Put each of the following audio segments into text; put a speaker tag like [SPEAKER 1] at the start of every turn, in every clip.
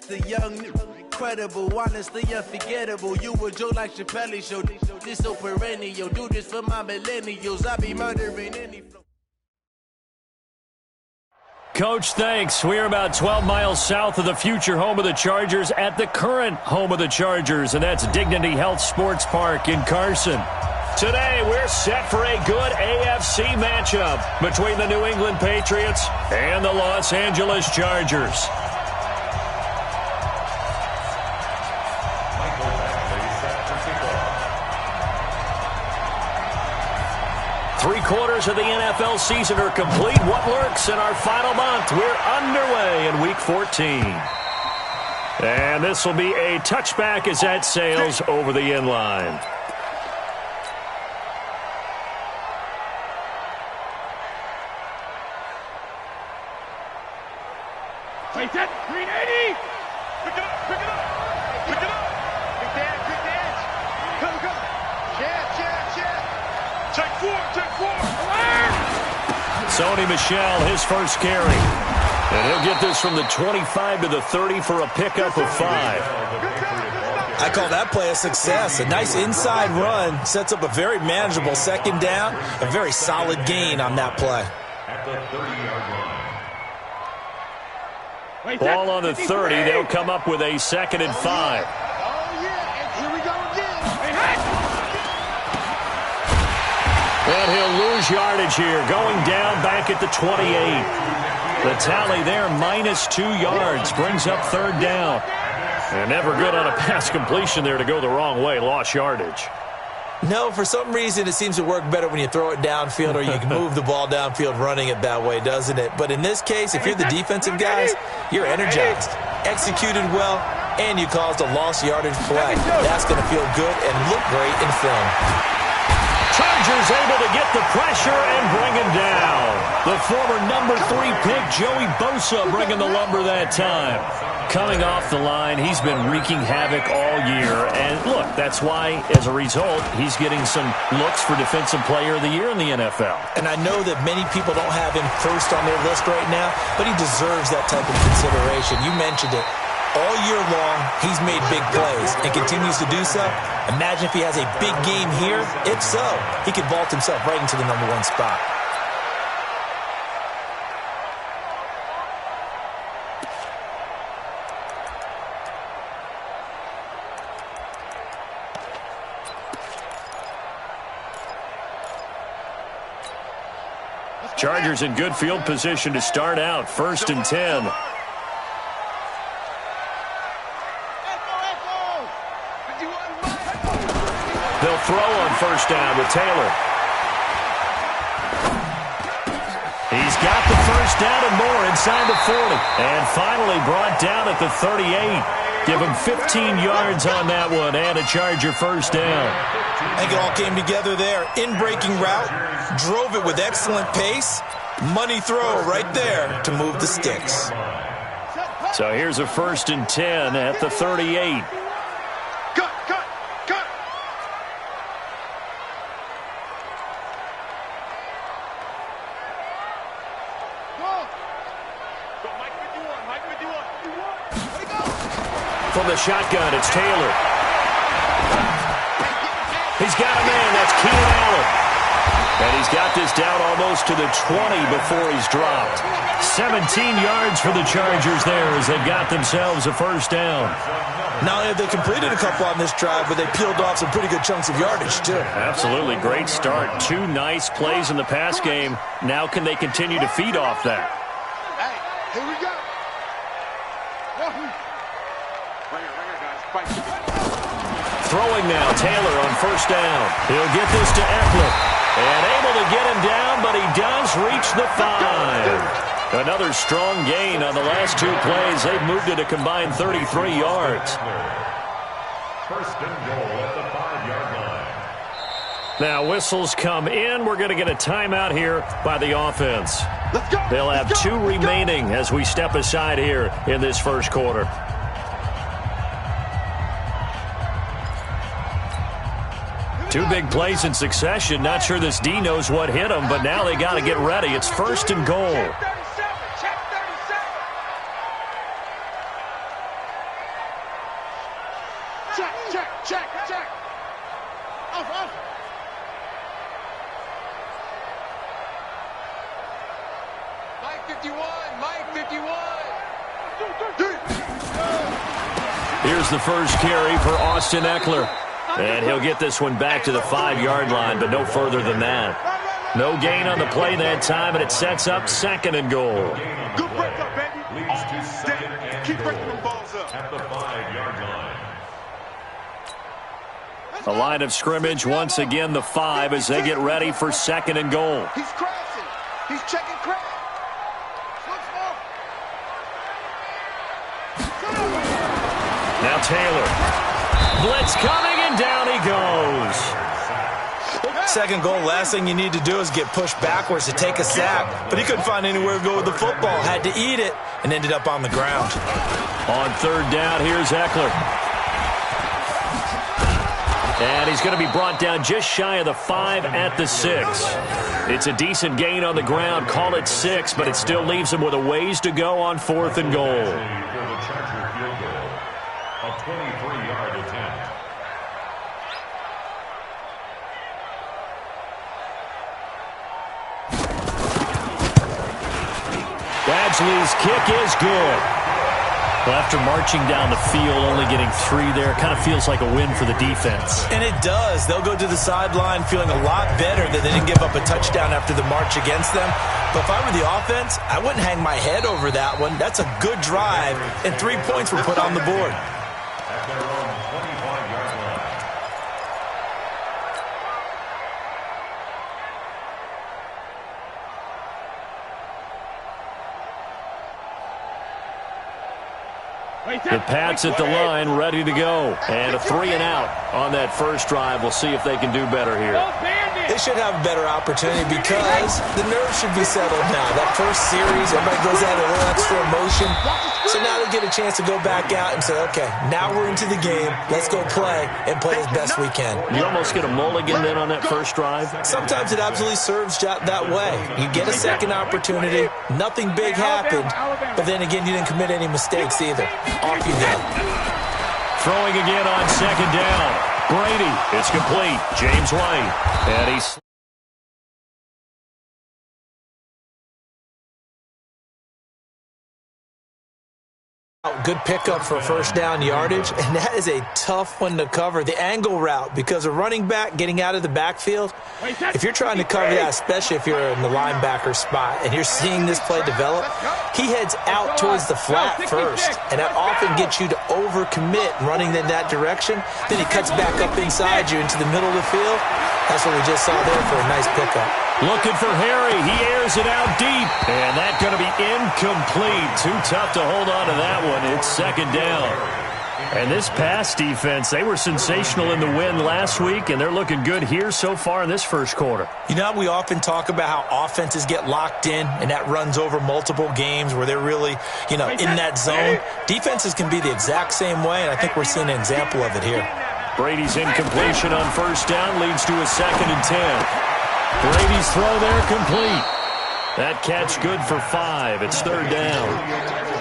[SPEAKER 1] the young, incredible, honestly unforgettable. You a joke like Chappelle Show. This so perennial. Do this for my millennials. I be murdering any flow.
[SPEAKER 2] Coach, thanks. We're about 12 miles south of the future home of the Chargers at the current home of the Chargers, and that's Dignity Health Sports Park in Carson. Today, we're set for a good AFC matchup between the New England Patriots and the Los Angeles Chargers. Three-quarters of the NFL season are complete. What lurks in our final month? We're underway in Week 14. And this will be a touchback as that sails over the end line.
[SPEAKER 3] Take that, 380! Pick it up, pick it up, pick it up! Big dance, go, go! Check. Take four!
[SPEAKER 2] Sony Michel, his first carry. And he'll get this from the 25 to the 30 for a pickup of 5.
[SPEAKER 4] I call that play a success. A nice inside run sets up a very manageable second down. A very solid gain on that play.
[SPEAKER 3] At the 30-yard line.
[SPEAKER 2] Ball on the 30. They'll come up with a 2nd and 5.
[SPEAKER 3] Oh, yeah. And here we go again.
[SPEAKER 2] And he'll lose yardage here, going down back at the 28. The tally there, -2 yards, brings up 3rd down. And never good on a pass completion there to go the wrong way, lost yardage.
[SPEAKER 4] No, for some reason, it seems to work better when you throw it downfield or you can move the ball downfield running it that way, doesn't it? But in this case, if you're the defensive guys, you're energized, executed well, and you caused a lost yardage play. That's going to feel good and look great in film.
[SPEAKER 2] Chargers able to get the pressure and bring him down. The former number 3 pick, Joey Bosa, bringing the lumber that time. Coming off the line, he's been wreaking havoc all year. And look, that's why, as a result, he's getting some looks for Defensive Player of the Year in the NFL.
[SPEAKER 4] And I know that many people don't have him first on their list right now, but he deserves that type of consideration. You mentioned it. All year long, he's made big plays and continues to do so. Imagine if he has a big game here. If so, he could vault himself right into the number 1 spot.
[SPEAKER 2] Chargers in good field position to start out, 1st and 10. They'll throw on 1st down with Taylor. He's got the 1st down and more inside the 40. And finally brought down at the 38. Give him 15 yards on that one and a Charger 1st down.
[SPEAKER 4] I think it all came together there. In-breaking route, drove it with excellent pace. Money throw right there to move the sticks.
[SPEAKER 2] So here's a 1st and 10 at the 38.
[SPEAKER 3] Cut!
[SPEAKER 2] From the shotgun, it's Taylor. He's got a man. That's Keenan Allen. And he's got this down almost to the 20 before he's dropped. 17 yards for the Chargers there as they've got themselves a 1st down.
[SPEAKER 4] Not only have they completed a couple on this drive, but they peeled off some pretty good chunks of yardage, too.
[SPEAKER 2] Absolutely. Great start. 2 nice plays in the pass game. Now can they continue to feed off that?
[SPEAKER 3] Hey, here we go.
[SPEAKER 2] Throwing now, Taylor on 1st down. He'll get this to Eckler. And able to get him down, but he does reach the 5. Another strong gain on the last 2 plays. They've moved it a combined 33 yards.
[SPEAKER 3] 1st and goal at the 5-yard line.
[SPEAKER 2] Now whistles come in. We're going to get a timeout here by the offense.
[SPEAKER 3] Let's go.
[SPEAKER 2] They'll have 2 remaining as we step aside here in this 1st quarter. 2 big plays in succession. Not sure this D knows what hit him, but now they got to get ready. It's 1st and goal.
[SPEAKER 3] Check. Off. Mike 51.
[SPEAKER 2] Here's the first carry for Austin Eckler. And he'll get this one back to the 5-yard line, but no further than that. No gain on the play that time, and it sets up 2nd and goal.
[SPEAKER 3] Good break up, baby. Keep breaking them balls up.
[SPEAKER 5] At the 5-yard line.
[SPEAKER 2] A line of scrimmage, once again the 5 as they get ready for 2nd and goal.
[SPEAKER 3] He's crashing. He's checking crash.
[SPEAKER 2] Now Taylor. Blitz coming, and down he goes.
[SPEAKER 4] 2nd goal, last thing you need to do is get pushed backwards to take a sack. But he couldn't find anywhere to go with the football. Had to eat it and ended up on the ground.
[SPEAKER 2] On 3rd down, here's Eckler. And he's going to be brought down just shy of the 5 at the 6. It's a decent gain on the ground. Call it 6, but it still leaves him with a ways to go on 4th and goal.
[SPEAKER 5] For the Charger field goal, a 23-yard attempt.
[SPEAKER 2] Badgley's kick is good. Well, after marching down the field, only getting 3 there, kind of feels like a win for the defense.
[SPEAKER 4] And it does. They'll go to the sideline feeling a lot better that they didn't give up a touchdown after the march against them. But if I were the offense, I wouldn't hang my head over that one. That's a good drive, and 3 points were put on the board.
[SPEAKER 5] At their own 25-yard line.
[SPEAKER 2] The Pats at the line, ready to go. And a 3-and-out on that first drive. We'll see if they can do better here.
[SPEAKER 4] They should have a better opportunity because the nerves should be settled now. That first series, everybody goes out a little extra emotion. So now they get a chance to go back out and say, okay, now we're into the game. Let's go play and play as best we can.
[SPEAKER 2] You almost get a mulligan then on that first drive?
[SPEAKER 4] Sometimes it absolutely serves that way. You get a second opportunity. Nothing big happened. But then again, you didn't commit any mistakes either. Off you go.
[SPEAKER 2] Throwing again on 2nd down. Brady, it's complete. James White. And he's...
[SPEAKER 4] Good pickup for first down yardage, and that is a tough one to cover. The angle route, because a running back getting out of the backfield, if you're trying to cover that, especially if you're in the linebacker spot and you're seeing this play develop, he heads out towards the flat first, and that often gets you to overcommit running in that direction. Then he cuts back up inside you into the middle of the field. That's what we just saw there for a nice pickup.
[SPEAKER 2] Looking for Harry. He airs it out deep. And that's going to be incomplete. Too tough to hold on to that one. It's 2nd down. And this pass defense, they were sensational in the win last week, and they're looking good here so far in this first quarter.
[SPEAKER 4] You know, we often talk about how offenses get locked in, and that runs over multiple games where they're really, in that zone. Defenses can be the exact same way, and I think we're seeing an example of it here.
[SPEAKER 2] Brady's incompletion on first down leads to a 2nd and 10. Brady's throw there complete. That catch good for 5. It's 3rd down.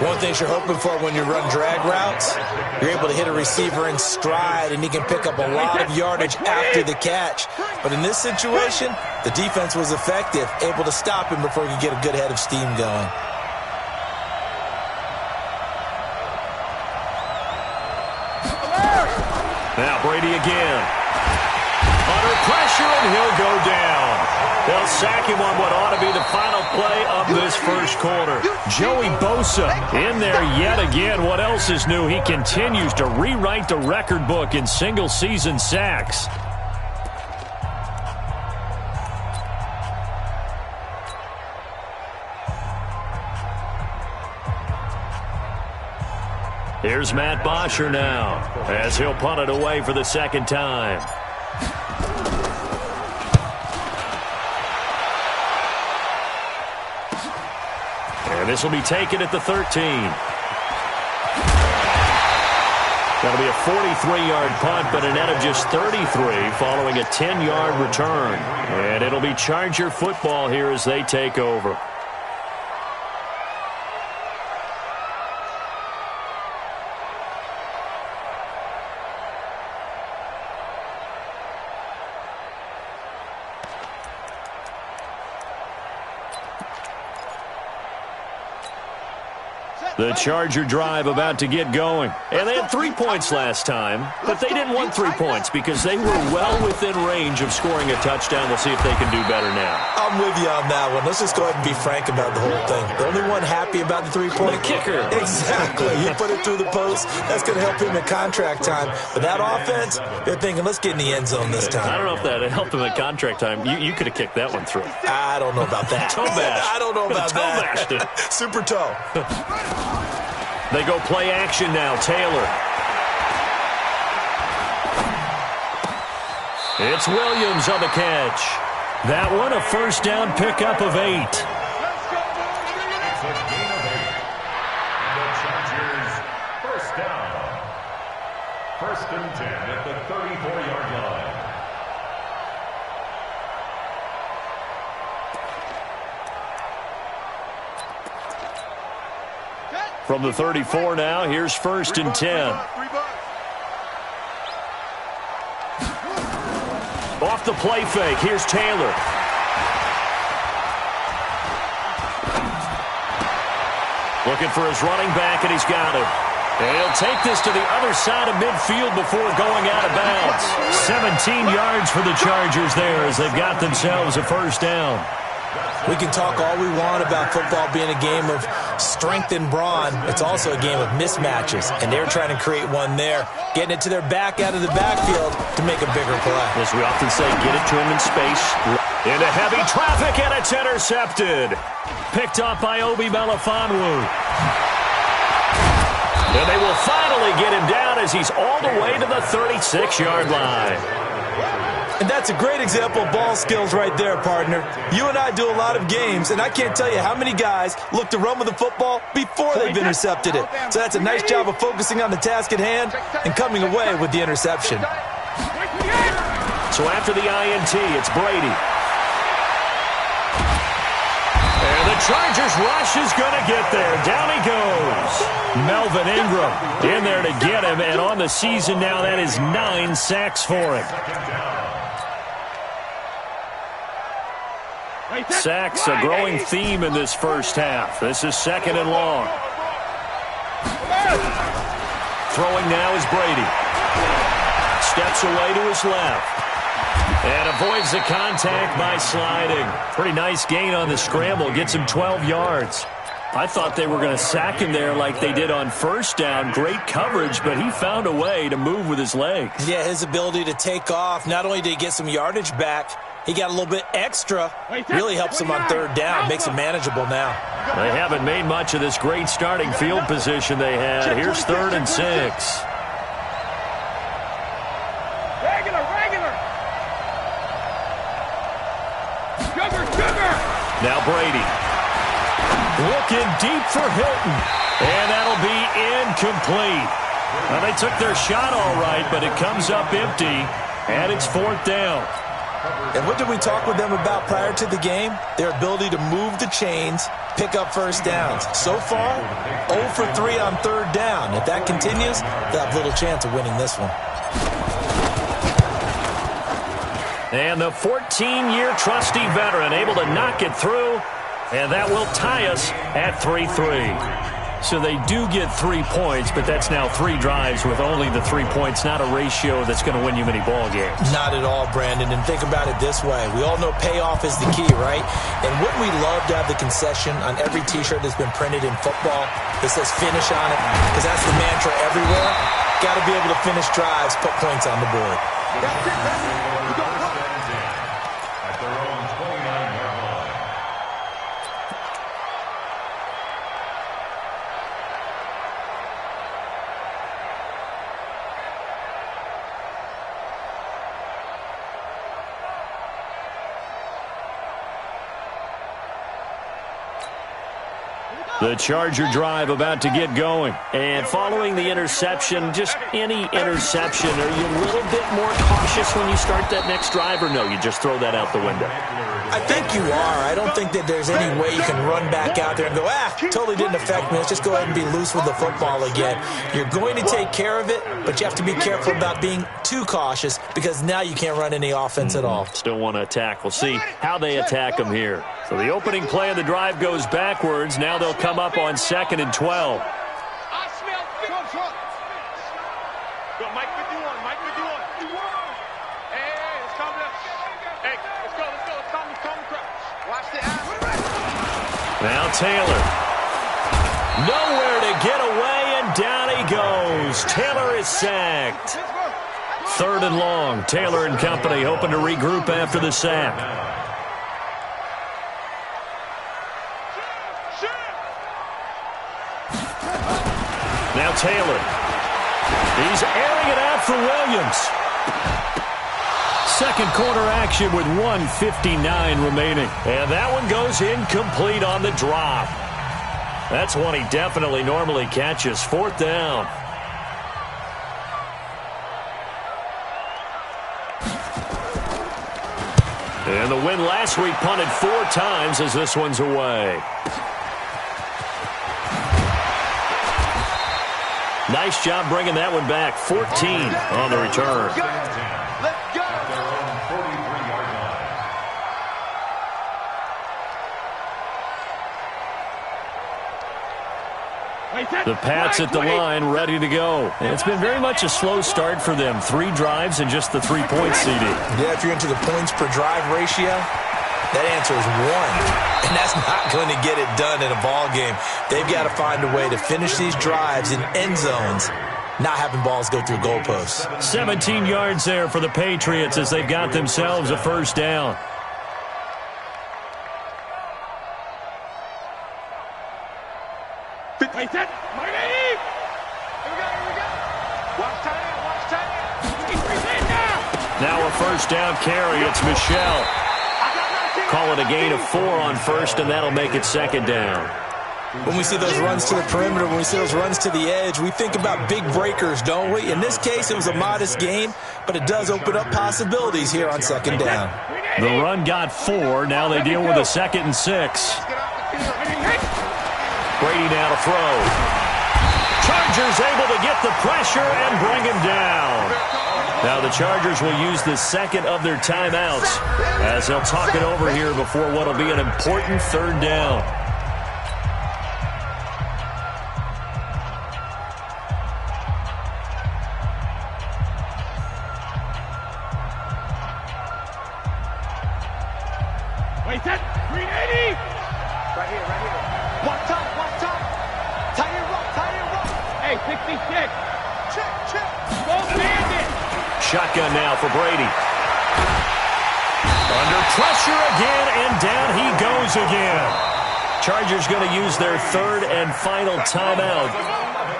[SPEAKER 4] One thing you're hoping for when you run drag routes, you're able to hit a receiver in stride, and he can pick up a lot of yardage after the catch. But in this situation, the defense was effective, able to stop him before he could get a good head of steam going.
[SPEAKER 2] Now Brady again. Under pressure, and he'll go down. They'll sack him on what ought to be the final play of this first quarter. Joey Bosa in there yet again. What else is new? He continues to rewrite the record book in single-season sacks. Here's Matt Bosher now as he'll punt it away for the 2nd time. And this will be taken at the 13. That'll be a 43-yard punt, but a net of just 33 following a 10-yard return. And it'll be Charger football here as they take over. The Charger drive about to get going. And they had 3 points last time, but they didn't want 3 points because they were well within range of scoring a touchdown. We'll see if they can do better now.
[SPEAKER 4] I'm with you on that one. Let's just go ahead and be frank about the whole thing. The only one happy about the 3-point?
[SPEAKER 2] The kicker.
[SPEAKER 4] Exactly. You put it through the post. That's going to help him in contract time. But that offense, they're thinking, let's get in the end zone this time.
[SPEAKER 2] I don't know if that helped him at contract time. You could have kicked that one through.
[SPEAKER 4] I don't know about that.
[SPEAKER 2] Toe bash.
[SPEAKER 4] I don't know about
[SPEAKER 2] toe
[SPEAKER 4] that.
[SPEAKER 2] Bashed it.
[SPEAKER 4] Super toe.
[SPEAKER 2] They go play action now. Taylor. It's Williams on the catch. That one a first down pickup of 8.
[SPEAKER 5] It's a gain of 8. And the Chargers first down. 1st and 10 at the 34-yard line.
[SPEAKER 2] From the 34 now, here's 1st and 10. Off the play fake, here's Taylor. Looking for his running back, and he's got it. And he'll take this to the other side of midfield before going out of bounds. 17 yards for the Chargers there as they've got themselves a first down.
[SPEAKER 4] We can talk all we want about football being a game of strength and brawn. It's also a game of mismatches, and they're trying to create one there, getting it to their back out of the backfield to make a bigger play.
[SPEAKER 2] As we often say, get it to him in space. Into heavy traffic, and it's intercepted. Picked off by Obi Melifonwu. And they will finally get him down as he's all the way to the 36-yard line.
[SPEAKER 4] And that's a great example of ball skills right there, partner. You and I do a lot of games, and I can't tell you how many guys look to run with the football before they've intercepted it. So that's a nice job of focusing on the task at hand and coming away with the interception.
[SPEAKER 2] So after the INT, it's Brady. And the Chargers rush is going to get there. Down he goes. Melvin Ingram in there to get him, and on the season now, that is 9 sacks for him. Sacks, a growing theme in this first half. This is 2nd and long. Throwing now is Brady. Steps away to his left. And avoids the contact by sliding. Pretty nice gain on the scramble. Gets him 12 yards. I thought they were going to sack him there like they did on first down. Great coverage, but he found a way to move with his legs.
[SPEAKER 4] Yeah, his ability to take off. Not only did he get some yardage back, he got a little bit extra. Really helps him on 3rd down. Makes it manageable now.
[SPEAKER 2] They haven't made much of this great starting field position they had. Here's 3rd and 6. Now Brady. Looking deep for Hilton. And that'll be incomplete. Well, they took their shot all right, but it comes up empty. And it's 4th down.
[SPEAKER 4] And what did we talk with them about prior to the game? Their ability to move the chains, pick up first downs. So far, 0 for 3 on 3rd down. If that continues, they'll have little chance of winning this one.
[SPEAKER 2] And the 14-year trusty veteran able to knock it through, and that will tie us at 3-3. So they do get 3 points, but that's now 3 drives with only the 3 points, not a ratio that's going to win you many ball games.
[SPEAKER 4] Not at all, Brandon. And think about it this way. We all know payoff is the key, right? And wouldn't we love to have the concession on every T-shirt that's been printed in football that says finish on it? Because that's the mantra everywhere. Got to be able to finish drives, put points on the board.
[SPEAKER 5] At their own 29-yard line.
[SPEAKER 2] The Charger drive about to get going. And following the interception, just any interception, are you a little bit more cautious when you start that next drive, or no, you just throw that out the window?
[SPEAKER 4] I think you are. I don't think that there's any way you can run back out there and go, totally didn't affect me. Let's just go ahead and be loose with the football again. You're going to take care of it, but you have to be careful about being too cautious because now you can't run any offense at all.
[SPEAKER 2] Still want to attack. We'll see how they attack them here. So the opening play of the drive goes backwards. Now they'll come up on 2nd and 12.
[SPEAKER 3] Go, Mike 51, Mike 51. Hey, let's calm down. Hey, let's go. Calm crouch. Watch the ass.
[SPEAKER 2] Now Taylor. Nowhere to get away, and down he goes. Taylor is sacked. 3rd and long. Taylor and company hoping to regroup after the sack. Now Taylor. He's airing it out for Williams. Second quarter action with 1:59 remaining. And that one goes incomplete on the drop. That's one he definitely normally catches. 4th down. And the win last week punted 4 times as this one's away. Nice job bringing that one back. 14 on the return.
[SPEAKER 3] Let's go.
[SPEAKER 2] The Pats at the line, ready to go. And it's been very much a slow start for them. 3 drives and just the 3-point CD.
[SPEAKER 4] Yeah, if you're into the points per drive ratio, that answer is 1. And that's not going to get it done in a ball game. They've got to find a way to finish these drives in end zones, not having balls go through goalposts.
[SPEAKER 2] 17 yards there for the Patriots as they've got themselves a 1st down.
[SPEAKER 3] Wait, set. Here we go. Watch tight end.
[SPEAKER 2] Now a 1st down carry. It's Michelle. Call it a gain of 4 on 1st, and that'll make it 2nd down.
[SPEAKER 4] When we see those runs to the perimeter, when we see those runs to the edge, we think about big breakers, don't we? In this case, it was a modest gain, but it does open up possibilities here on 2nd down.
[SPEAKER 2] The run got 4. Now they deal with a 2nd and 6. Brady now to throw. Chargers able to get the pressure and bring him down. Now the Chargers will use the 2nd of their timeouts as they'll talk it over here before what will be an important 3rd down.
[SPEAKER 3] Wait, set. 380. Right here. One top. Tie your rock. Hey, 66. Check. Go bandit.
[SPEAKER 2] Shotgun now for Brady. Under pressure again, and down he goes again. Chargers going to use their 3rd and final timeout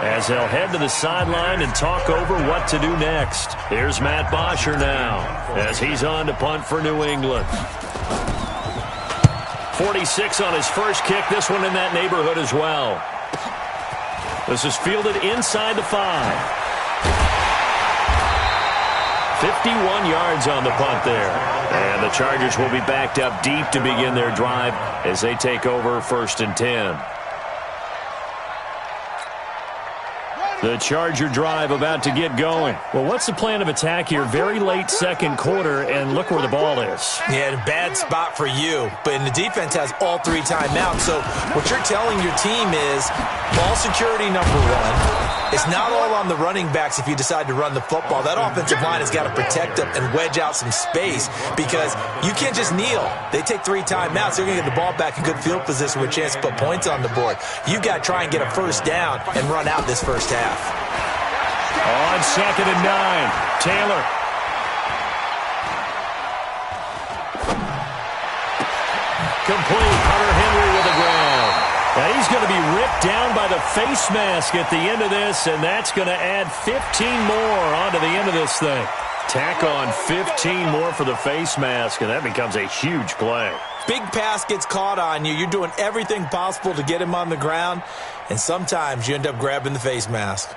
[SPEAKER 2] as they'll head to the sideline and talk over what to do next. Here's Matt Bosher now as he's on to punt for New England. 46 on his first kick. This one in that neighborhood as well. This is fielded inside the 5. 51 yards on the punt there. And the Chargers will be backed up deep to begin their drive as they take over 1st and 10. The Charger drive about to get going. Well, what's the plan of attack here? Very late 2nd quarter, and look where the ball is.
[SPEAKER 4] Yeah, a bad spot for you, but the defense has all 3 timeouts. So what you're telling your team is ball security number 1. It's not all on the running backs if you decide to run the football. That offensive line has got to protect them and wedge out some space because you can't just kneel. They take 3 timeouts. They're going to get the ball back in good field position with a chance to put points on the board. You've got to try and get a 1st down and run out this 1st half.
[SPEAKER 2] On 2nd and 9, Taylor. Complete. Hunter Henry with the ground. And he's going to be ripped down by the face mask at the end of this, and that's going to add 15 more onto the end of this thing. Tack on 15 more for the face mask, and that becomes a huge play.
[SPEAKER 4] Big pass gets caught on you. You're doing everything possible to get him on the ground, and sometimes you end up grabbing the face mask.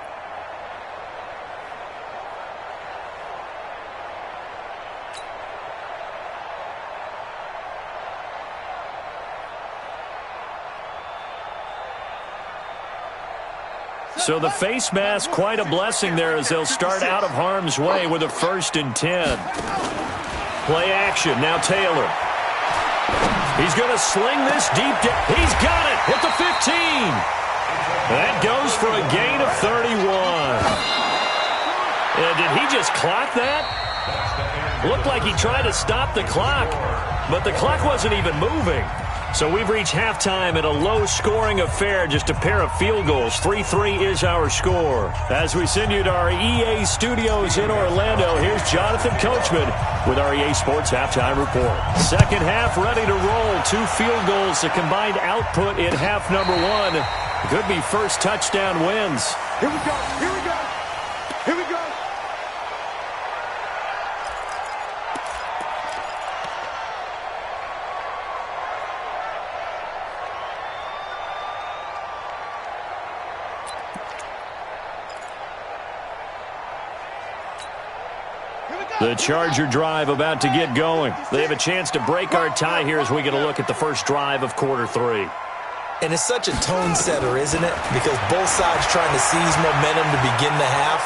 [SPEAKER 2] So the face mask, quite a blessing there as they'll start out of harm's way with a 1st and 10. Play action. Now Taylor. He's going to sling this deep down. He's got it at the 15. That goes for a gain of 31. Did he just clock that? Looked like he tried to stop the clock, but the clock wasn't even moving. So we've reached halftime in a low-scoring affair, just a pair of field goals. 3-3 is our score. As we send you to our EA studios in Orlando, here's Jonathan Coachman with our EA Sports Halftime Report. Second half ready to roll. 2 field goals, the combined output in half number 1. Could be first touchdown wins.
[SPEAKER 3] Here we go. Here we go. Here we go.
[SPEAKER 2] The Charger drive about to get going. They have a chance to break our tie here as we get a look at the first drive of quarter 3.
[SPEAKER 4] And it's such a tone setter, isn't it? Because both sides trying to seize momentum to begin the half.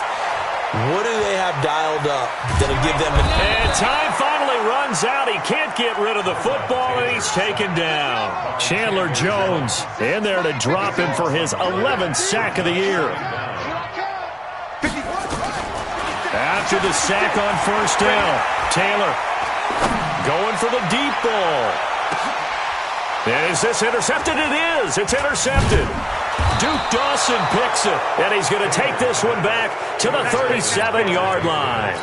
[SPEAKER 4] What do they have dialed up that'll give them
[SPEAKER 2] And time finally runs out. He can't get rid of the football, and he's taken down. Chandler Jones in there to drop him for his 11th sack of the year. After the sack on first down, Taylor going for the deep ball. And is this intercepted? It is. It's intercepted. Duke Dawson picks it, and he's going to take this one back to the 37-yard line.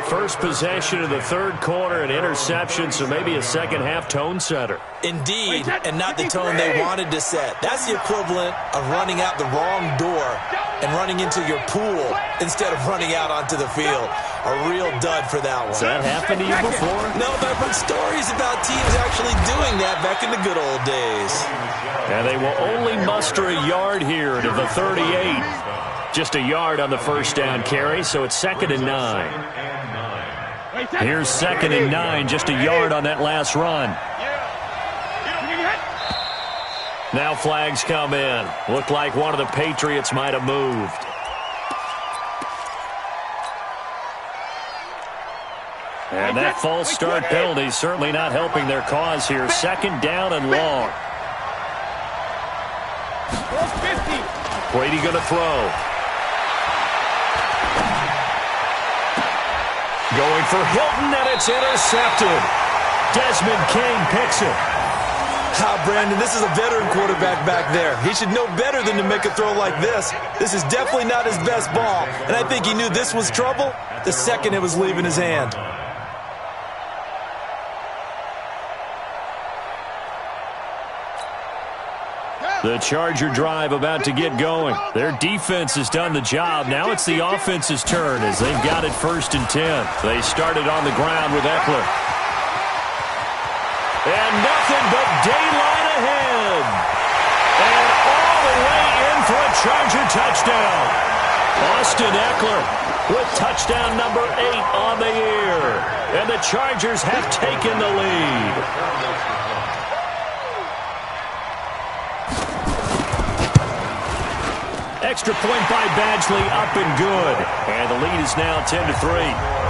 [SPEAKER 2] First possession of the third quarter, an interception, so maybe a second-half tone setter.
[SPEAKER 4] Indeed, and not the tone they wanted to set. That's the equivalent of running out the wrong door and running into your pool instead of running out onto the field. A real dud for that one.
[SPEAKER 2] Has that happened to you before?
[SPEAKER 4] No, but I've heard stories about teams actually doing that back in the good old days.
[SPEAKER 2] And they will only muster a yard here to the 38. Just a yard on the first down carry, so it's 2nd and 9. Here's 2nd and 9, just a yard on that last run. Now flags come in. Looked like one of the Patriots might have moved. And that false start penalty certainly not helping their cause here. 2nd down and long. Brady going to throw. Going for Hilton, and it's intercepted. Desmond King picks it.
[SPEAKER 4] Brandon, this is a veteran quarterback back there. He should know better than to make a throw like this. This is definitely not his best ball, and I think he knew this was trouble the second it was leaving his hand.
[SPEAKER 2] The Charger drive about to get going. Their defense has done the job. Now it's the offense's turn as they've got it 1st and 10. They started on the ground with Eckler. And nothing but daylight ahead. And all the way in for a Charger touchdown. Austin Eckler with touchdown number 8 on the year. And the Chargers have taken the lead. Extra point by Badgley, up and good. And the lead is now 10-3.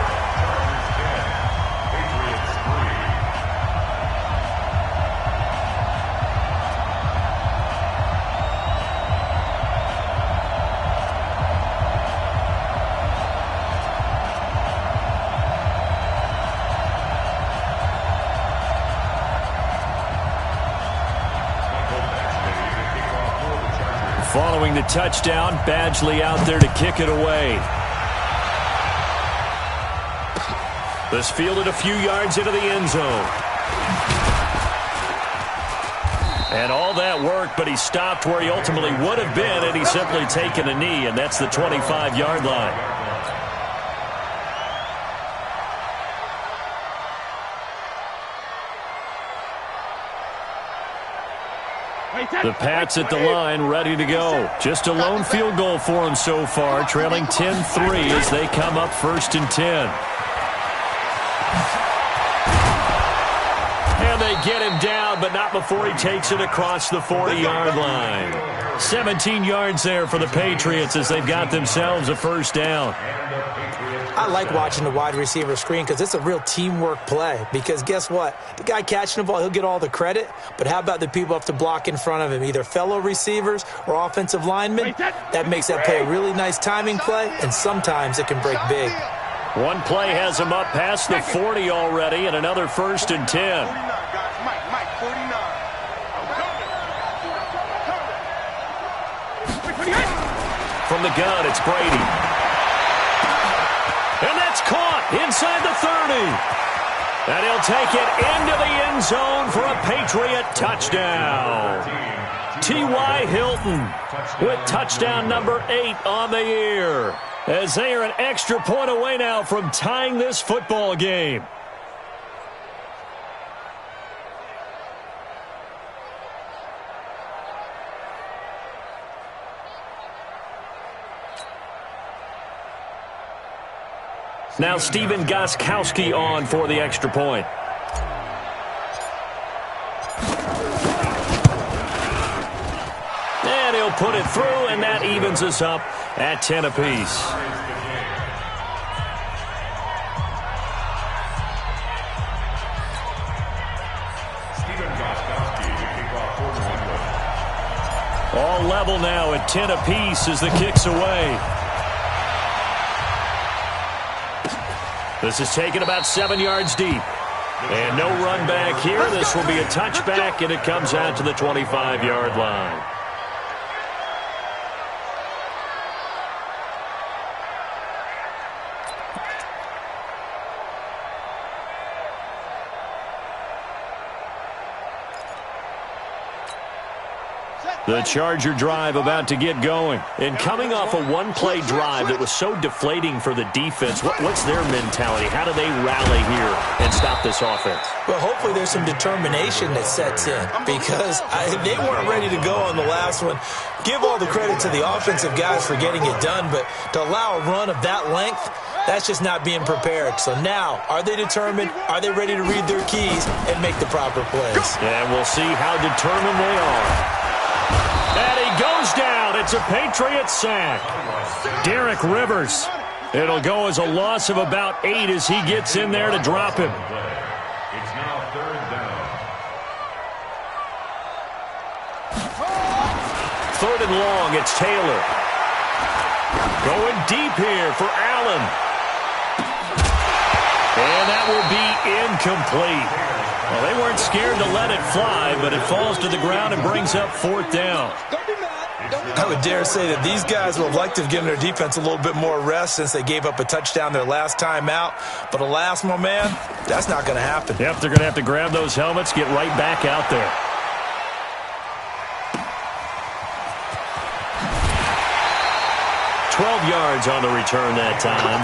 [SPEAKER 2] Following the touchdown, Badgley out there to kick it away. This fielded a few yards into the end zone. And all that work, but he stopped where he ultimately would have been, and he's simply taken a knee, and that's the 25-yard line. The Pats at the line, ready to go. Just a lone field goal for them so far, trailing 10-3 as they come up 1st and 10. And they get him down crowd, but not before he takes it across the 40-yard line. 17 yards there for the Patriots as they've got themselves a first down.
[SPEAKER 4] I like watching the wide receiver screen because it's a real teamwork play. Because guess what? The guy catching the ball, he'll get all the credit. But how about the people up to block in front of him, either fellow receivers or offensive linemen? That makes that play a really nice timing play, and sometimes it can break big.
[SPEAKER 2] One play has him up past the 40 already, and another 1st and 10.
[SPEAKER 3] Mike, 49.
[SPEAKER 2] From the gun, it's Brady. And that's caught inside the 30. And he'll take it into the end zone for a Patriot touchdown. T.Y. Hilton with touchdown number 8 on the year, as they are an extra point away now from tying this football game. Now Steven Gostkowski on for the extra point. And he'll put it through, and that evens us up at 10 apiece.
[SPEAKER 5] Steven Gostkowski to kick off quarter 1.
[SPEAKER 2] All level now at 10 apiece as the kick's away. This is taken about 7 yards deep. And no run back here. This will be a touchback, and it comes out to the 25-yard line. The Charger drive about to get going. And coming off a one-play drive that was so deflating for the defense, what's their mentality? How do they rally here and stop this offense?
[SPEAKER 4] Well, hopefully there's some determination that sets in, because they weren't ready to go on the last one. Give all the credit to the offensive guys for getting it done, but to allow a run of that length, that's just not being prepared. So now, are they determined? Are they ready to read their keys and make the proper plays?
[SPEAKER 2] And we'll see how determined they are. And he goes down. It's a Patriots sack. Derek Rivers. It'll go as a loss of about 8 as he gets in there to drop him.
[SPEAKER 5] It's now 3rd down.
[SPEAKER 2] 3rd and long, it's Taylor. Going deep here for Allen. And that will be incomplete. Well, they weren't scared to let it fly, but it falls to the ground and brings up 4th down.
[SPEAKER 4] I would dare say that these guys would have liked to have given their defense a little bit more rest since they gave up a touchdown their last time out. But alas, my man, that's not going to happen.
[SPEAKER 2] Yep, they're going to have to grab those helmets, get right back out there. $12 yards on the return that time.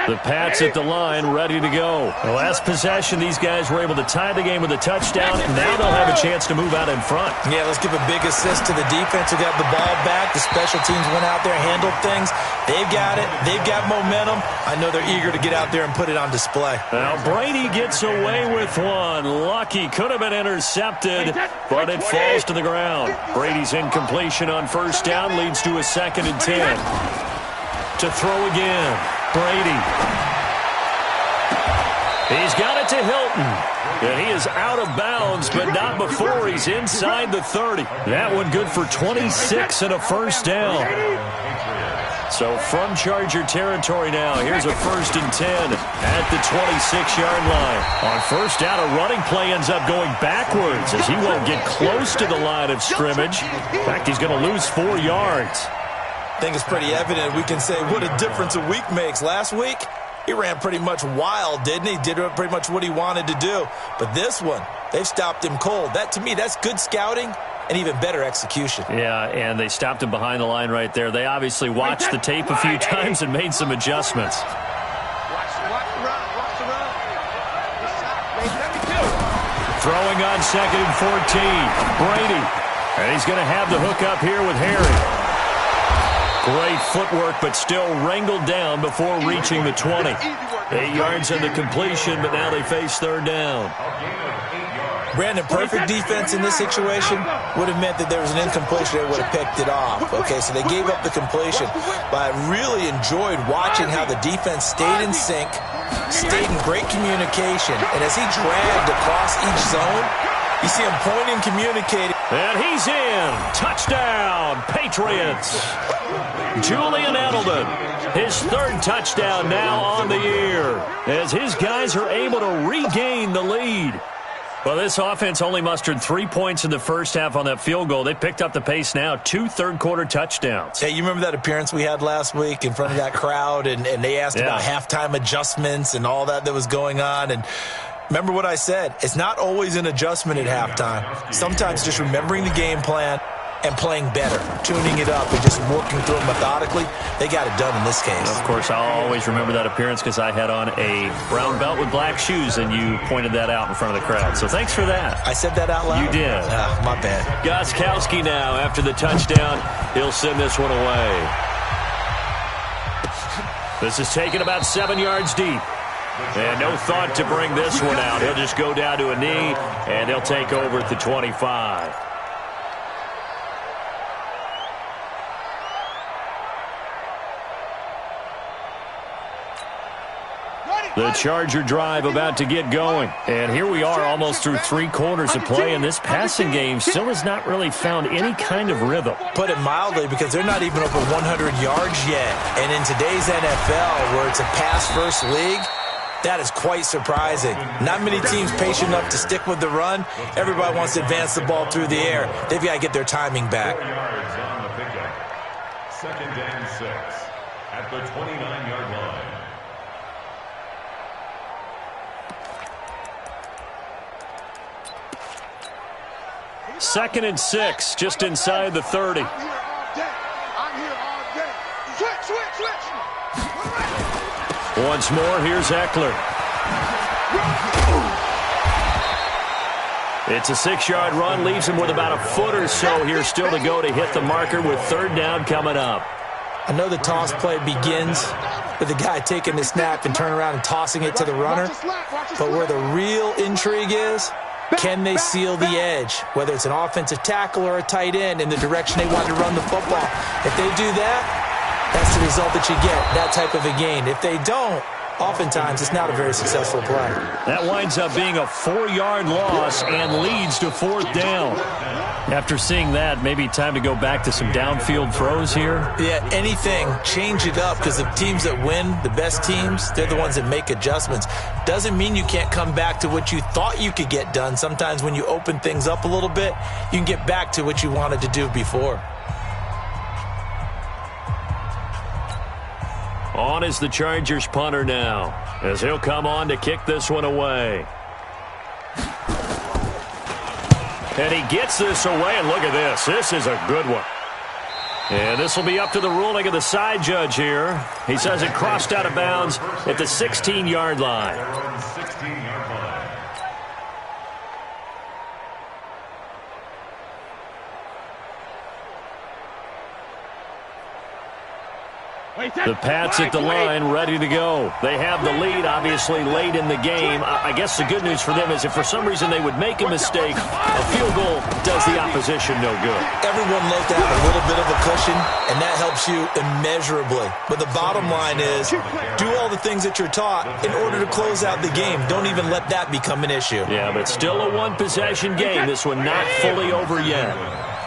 [SPEAKER 2] The Pats at the line, ready to go. The last possession, these guys were able to tie the game with a touchdown. Now they'll have a chance to move out in front.
[SPEAKER 4] Yeah, let's give a big assist to the defense who got the ball back. The special teams went out there, handled things. They've got it. They've got momentum. I know they're eager to get out there and put it on display.
[SPEAKER 2] Now Brady gets away with one. Lucky, could have been intercepted, but it falls to the ground. Brady's incompletion on 1st down leads to a 2nd and 10. To throw again. Brady. He's got it to Hilton. And he is out of bounds, but not before he's inside the 30. That one good for 26 and a 1st down. So from Charger territory now, here's a 1st and 10 at the 26-yard line. On 1st down, a running play ends up going backwards as he won't get close to the line of scrimmage. In fact, he's going to lose 4 yards.
[SPEAKER 4] I think it's pretty evident. We can say what a difference a week makes. Last week, he ran pretty much wild, didn't he? Did pretty much what he wanted to do. But this one, they've stopped him cold. That, to me, that's good scouting and even better execution.
[SPEAKER 2] Yeah, and they stopped him behind the line right there. They obviously watched the tape a few times and made some adjustments.
[SPEAKER 3] Watch the run.
[SPEAKER 2] Throwing on 2nd and 14. Brady. And he's going to have the hook up here with Harry. Great footwork, but still wrangled down before reaching the 20. 8 yards on the completion, but now they face third down.
[SPEAKER 4] Brandon, perfect defense in this situation would have meant that there was an incompletion. They would have picked it off. Okay, so they gave up the completion. But I really enjoyed watching how the defense stayed in sync, stayed in great communication. And as he dragged across each zone, you see him pointing, communicating.
[SPEAKER 2] And he's in. Touchdown, Patriots. Julian Edelman, his third touchdown now on the year, as his guys are able to regain the lead. Well, this offense only mustered 3 points in the first half on that field goal. They picked up the pace now, 2 third-quarter touchdowns.
[SPEAKER 4] Hey, you remember that appearance we had last week in front of that crowd, and they asked about halftime adjustments and all that was going on, and remember what I said. It's not always an adjustment at halftime. Sometimes just remembering the game plan and playing better, tuning it up and just working through it methodically. They got it done in this case.
[SPEAKER 2] Of course, I'll always remember that appearance because I had on a brown belt with black shoes, and you pointed that out in front of the crowd. So thanks for that.
[SPEAKER 4] I said that out loud?
[SPEAKER 2] You did.
[SPEAKER 4] My bad.
[SPEAKER 2] Gostkowski now, after the touchdown, he'll send this one away. This is taken about 7 yards deep. And no thought to bring this one out. He'll just go down to a knee, and they'll take over at the 25. The Charger drive about to get going. And here we are almost through 3 quarters of play, and this passing game still has not really found any kind of rhythm.
[SPEAKER 4] Put it mildly, because they're not even over 100 yards yet. And in today's NFL, where it's a pass-first league, that is quite surprising. Not many teams patient enough to stick with the run. Everybody wants to advance the ball through the air. They've got to get their timing back.
[SPEAKER 5] 4 yards on the pickup. 2nd and 6 at the 29-yard line.
[SPEAKER 2] Second and 6, just inside the 30.
[SPEAKER 3] I'm here all day. Switch.
[SPEAKER 2] Once more, here's Eckler. It's a 6-yard run, leaves him with about a foot or so here still to go to hit the marker with third down coming up.
[SPEAKER 4] I know the toss play begins with the guy taking the snap and turning around and tossing it to the runner. But where the real intrigue is, can they seal the edge, whether it's an offensive tackle or a tight end, in the direction they want to run the football? If they do that, that's the result that you get, that type of a gain. If they don't, oftentimes it's not a very successful play.
[SPEAKER 2] That winds up being a 4-yard loss and leads to fourth down. After seeing that, maybe time to go back to some downfield throws here.
[SPEAKER 4] Yeah, anything, change it up, because the teams that win, the best teams, they're the ones that make adjustments. Doesn't mean you can't come back to what you thought you could get done. Sometimes when you open things up a little bit, you can get back to what you wanted to do before.
[SPEAKER 2] On is the Chargers punter now, as he'll come on to kick this one away. And he gets this away, and look at this. This is a good one. And this will be up to the ruling of the side judge here. He says it crossed out of bounds at the 16-yard line.
[SPEAKER 5] 16-yard line.
[SPEAKER 2] The Pats at the line, ready to go. They have the lead, obviously, late in the game. I guess the good news for them is if for some reason they would make a mistake, a field goal does the opposition no good.
[SPEAKER 4] Everyone loves to have a little bit of a cushion, and that helps you immeasurably. But the bottom line is, do all the things that you're taught in order to close out the game. Don't even let that become an issue.
[SPEAKER 2] Yeah, but still a one-possession game. This one not fully over yet.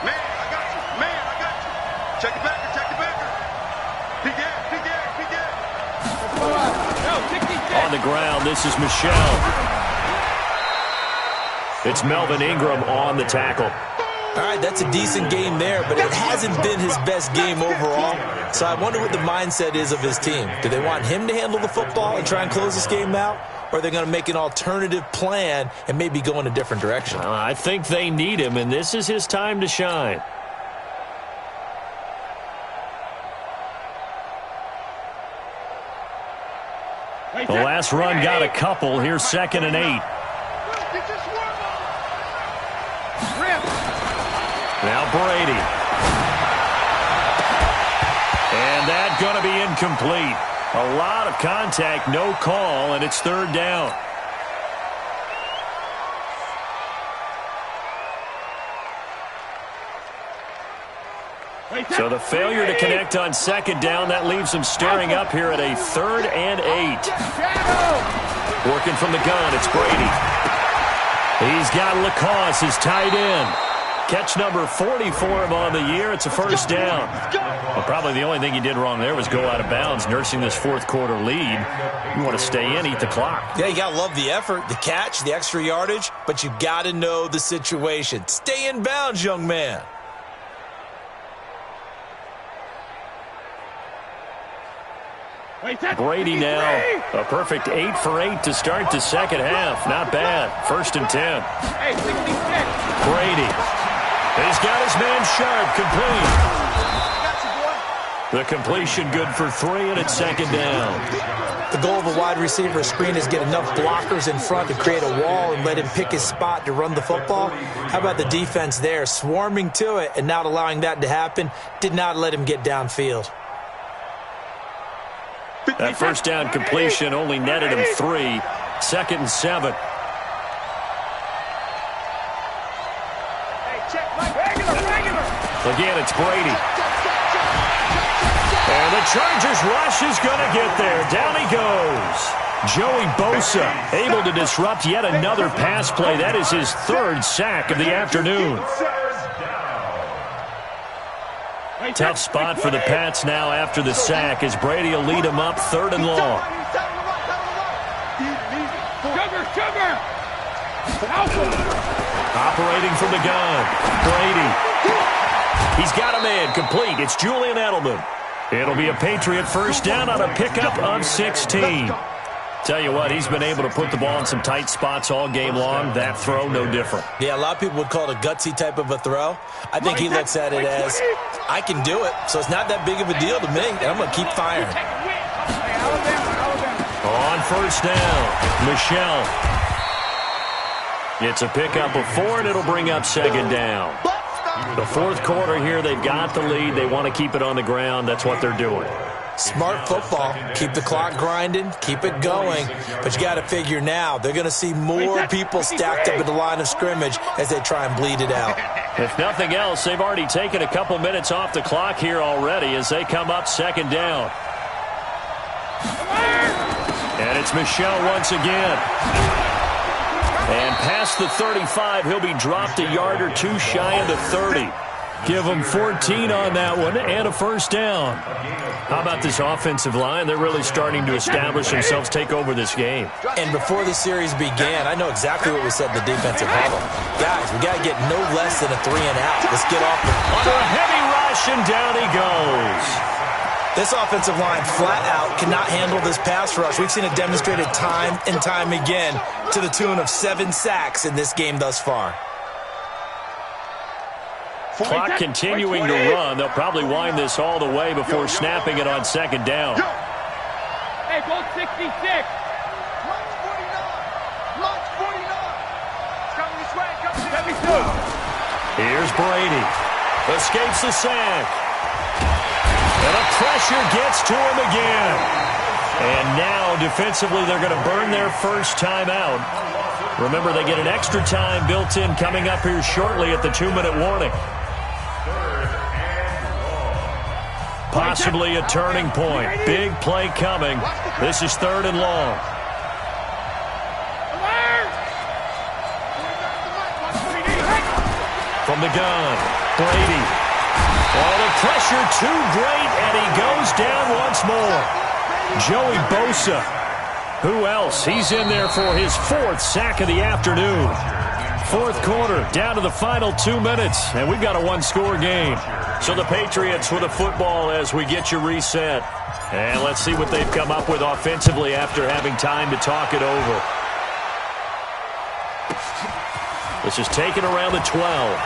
[SPEAKER 3] Man, I got you. Check it back.
[SPEAKER 2] On the ground, this is Michel. It's Melvin Ingram on the tackle.
[SPEAKER 4] All right, that's a decent game there, but it hasn't been his best game overall. So I wonder what the mindset is of his team. Do they want him to handle the football and try and close this game out? Or are they going to make an alternative plan and maybe go in a different direction?
[SPEAKER 2] I think they need him, and this is his time to shine. The last run got a couple. Here's 2nd and 8. Now Brady. And that's going to be incomplete. A lot of contact, no call, and it's third down. So the failure to connect on second down, that leaves them staring up here at a 3rd and 8. Working from the gun, it's Brady. He's got Lacoste, his tight end. Catch number 40 for him on the year. It's a first down. Well, probably the only thing he did wrong there was go out of bounds, nursing this fourth quarter lead. You want to stay in, eat the clock.
[SPEAKER 4] Yeah, you got to love the effort, the catch, the extra yardage, but you got to know the situation. Stay in bounds, young man.
[SPEAKER 2] Brady now, a perfect 8 for 8 to start the second half. Not bad. 1st and 10. Brady. He's got his man sharp, complete. The completion good for 3, and it's second down.
[SPEAKER 4] The goal of a wide receiver screen is get enough blockers in front to create a wall and let him pick his spot to run the football. How about the defense there, swarming to it and not allowing that to happen? Did not let him get downfield.
[SPEAKER 2] That first down completion only netted him 3. 2nd and 7. Again, it's Brady. And the Chargers rush is going to get there. Down he goes. Joey Bosa able to disrupt yet another pass play. That is his 3rd sack of the afternoon. Tough spot for the Pats now after the sack as Brady will lead them up 3rd and long. Operating from the gun, Brady. He's got a man complete. It's Julian Edelman. It'll be a Patriot first down on a pickup of 16. Tell you what, he's been able to put the ball in some tight spots all game long. That throw, no different.
[SPEAKER 4] Yeah, a lot of people would call it a gutsy type of a throw. I think he looks at it as, I can do it, so it's not that big of a deal to me, and I'm going to keep firing.
[SPEAKER 2] On first down, Michelle. It's a pickup of 4, and it'll bring up second down. The fourth quarter here, they've got the lead. They want to keep it on the ground. That's what they're doing.
[SPEAKER 4] Smart football. Keep the clock grinding. Keep it going. But you got to figure now, they're going to see more people stacked up at the line of scrimmage as they try and bleed it out.
[SPEAKER 2] If nothing else, they've already taken a couple minutes off the clock here already as they come up second down. And it's Michelle once again. And past the 35, he'll be dropped a yard or 2 shy of the 30. Give them 14 on that one and a first down. How about this offensive line? They're really starting to establish themselves, take over this game.
[SPEAKER 4] And before the series began, I know exactly what we said in the defensive huddle. Guys, we got to get no less than a 3 and out. Let's get off the...
[SPEAKER 2] Under a heavy rush, and down he goes.
[SPEAKER 4] This offensive line flat out cannot handle this pass rush. We've seen it demonstrated time and time again to the tune of 7 sacks in this game thus far.
[SPEAKER 2] Clock continuing to run. They'll probably wind this all the way before snapping it on second down.
[SPEAKER 3] Hey, goal 66. Launch 49. Launch 49. Coming this way. Coming this way.
[SPEAKER 2] Here's Brady. Escapes the sack. And the pressure gets to him again. And now, defensively, they're going to burn their first timeout. Remember, they get an extra time built in coming up here shortly at the 2-minute warning. Possibly a turning point. Big play coming. This is 3rd and long. From the gun, Brady. Oh, the pressure too great, and he goes down once more. Joey Bosa. Who else? He's in there for his 4th sack of the afternoon. Fourth quarter, down to the final 2 minutes, and we've got a 1-score game. So the Patriots with the football as we get you reset. And let's see what they've come up with offensively after having time to talk it over. This is taken around the 12.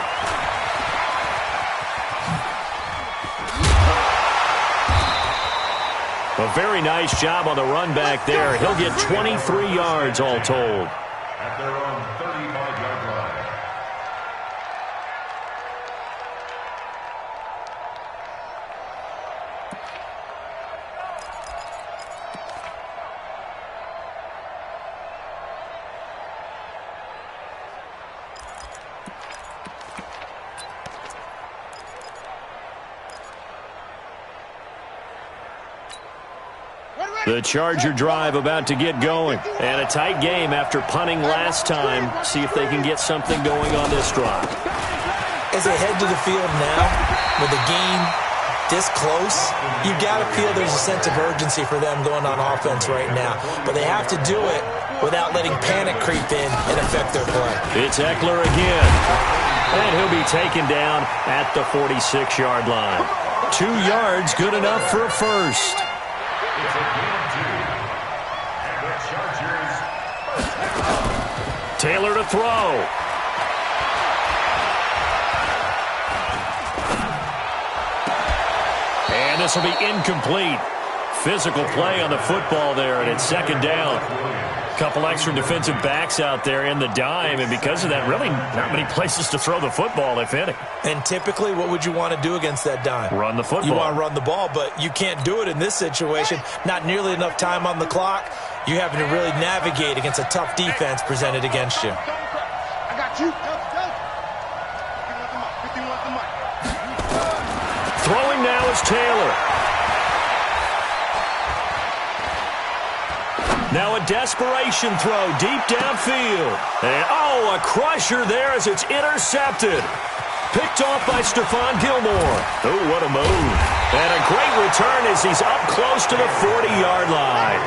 [SPEAKER 2] A very nice job on the run back there. He'll get 23 yards all told.
[SPEAKER 5] At their own 35-yard line.
[SPEAKER 2] The Charger drive about to get going. And a tight game after punting last time. See if they can get something going on this drive.
[SPEAKER 4] As they head to the field now, with the game this close, you've got to feel there's a sense of urgency for them going on offense right now. But they have to do it without letting panic creep in and affect their play.
[SPEAKER 2] It's Eckler again. And he'll be taken down at the 46-yard line. 2 yards, good enough for a first.
[SPEAKER 5] It's a gain of 2. And the Chargers first down.
[SPEAKER 2] Taylor to throw. And this will be incomplete. Physical play on the football there, and it's second down. A couple extra defensive backs out there in the dime, and because of that, really not many places to throw the football, if any.
[SPEAKER 4] And typically, what would you want to do against that dime?
[SPEAKER 2] Run the football.
[SPEAKER 4] You want to run the ball, but you can't do it in this situation. Not nearly enough time on the clock. You're having to really navigate against a tough defense presented against you.
[SPEAKER 3] I got you.
[SPEAKER 2] Throwing now is Taylor. Now a desperation throw deep downfield. And, a crusher there as it's intercepted. Picked off by Stephon Gilmore. Oh, what a move. And a great return as he's up close to the 40-yard line.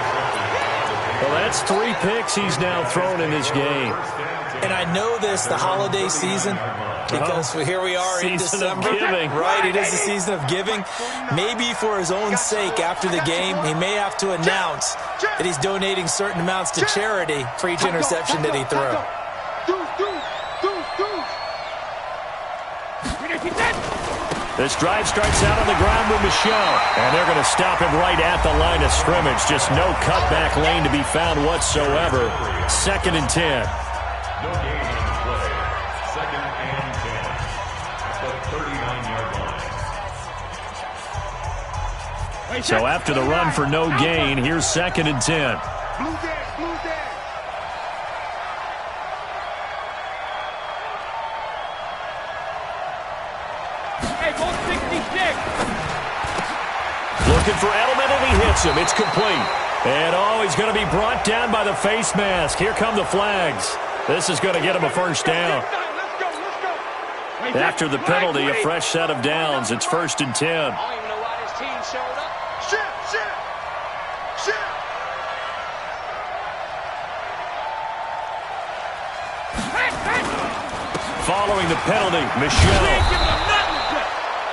[SPEAKER 2] Well, that's 3 picks he's now thrown in this game.
[SPEAKER 4] And I know this, the holiday season, because here we are in December. Right, it is the season of giving. Maybe for his own sake after the game, he may have to announce that he's donating certain amounts to charity for each interception that he threw.
[SPEAKER 2] This drive starts out on the ground with Michel. And they're going to stop him right at the line of scrimmage. Just no cutback lane to be found whatsoever. 2nd and 10.
[SPEAKER 5] No gain on the play. 2nd and 10 at the 39-yard line.
[SPEAKER 2] So after the run for no gain, here's 2nd and 10.
[SPEAKER 3] Blue dance, blue dance. Hey, go 66.
[SPEAKER 2] Looking for Edelman, and he hits him. It's complete. And, he's going to be brought down by the face mask. Here come the flags. This is going to get him a first down.
[SPEAKER 3] Let's go.
[SPEAKER 2] After the penalty, a fresh set of downs. It's 1st and 10.
[SPEAKER 3] I don't even know why this team showed up. Shit.
[SPEAKER 2] Following the penalty, Michel.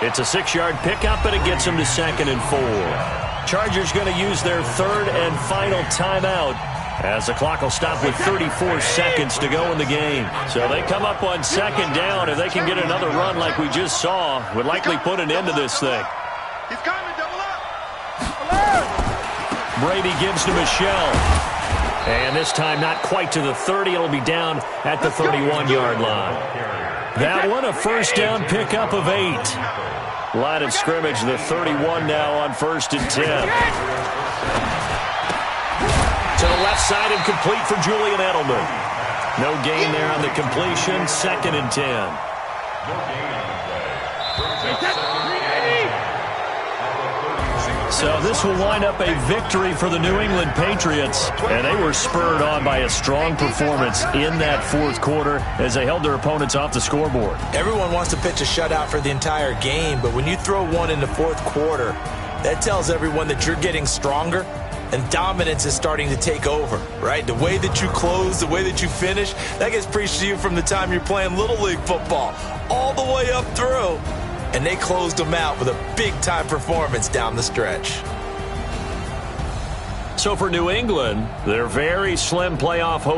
[SPEAKER 2] It's a 6-yard pickup, and it gets him to 2nd and 4. Chargers going to use their 3rd and final timeout as the clock will stop with 34 seconds to go in the game. So they come up on 2nd down. If they can get another run like we just saw, would likely put an end to this thing.
[SPEAKER 3] He's coming, double up.
[SPEAKER 2] Brady gives to Michel. And this time not quite to the 30. It'll be down at the 31-yard line. That one a first down pickup of 8. Line of scrimmage, the 31 now on 1st and 10. To the left side and complete for Julian Edelman. No gain there on the completion. 2nd and 10.
[SPEAKER 5] No gain on the play. Brings up 2nd and 10.
[SPEAKER 2] So this will wind up a victory for the New England Patriots. And they were spurred on by a strong performance in that 4th quarter as they held their opponents off the scoreboard.
[SPEAKER 4] Everyone wants to pitch a shutout for the entire game, but when you throw one in the 4th quarter, that tells everyone that you're getting stronger and dominance is starting to take over, right? The way that you close, the way that you finish, that gets preached to you from the time you're playing Little League football all the way up through. And they closed them out with a big-time performance down the stretch.
[SPEAKER 2] So for New England, their very slim playoff hope